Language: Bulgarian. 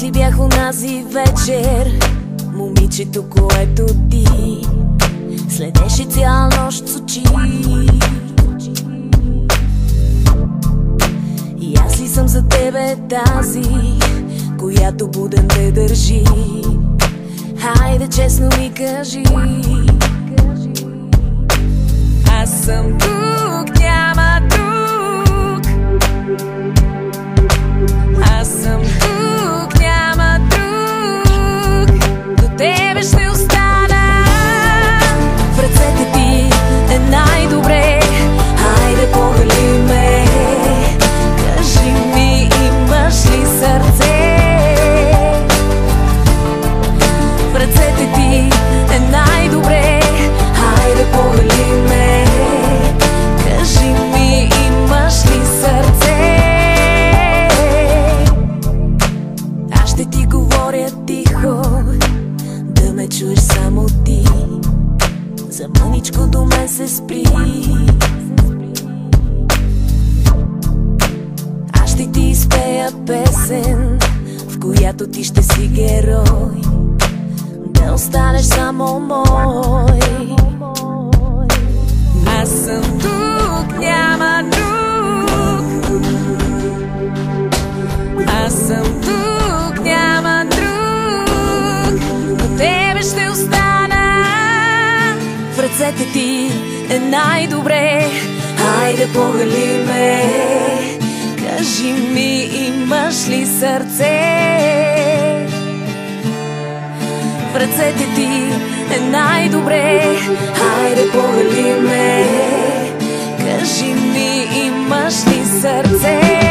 си бях онази вечер, момичето, което ти следеше цяла нощ с очи. И аз ли съм за тебе тази, която буден те държи? Хайде, честно ми кажи. Аз съм тук, няма друг. Аз съм тук, няма друг. До тебе ще остана. В ръцете ти е най-добре. Хайде, погали ме. Кажи ми, имаш ли сърце? В ръцете ти е най-добре. Хайде, погали ме. Кажи ми, имаш ли сърце? Аз ще ти говоря тихо, да ме чуеш само ти. За мъничко до мен се спри. Аз ще ти изпея песен, в която ти ще си герой, да останеш само мой. Аз съм тук, няма друг. Аз съм тук, няма друг. До тебе ще остана. В ръцете ти е най-добре. Хайде, погали ме. Кажи ми, имаш ли сърце? В ръцете ти е най-добре. Хайде, погали ме. Кажи ми, имаш ли сърце?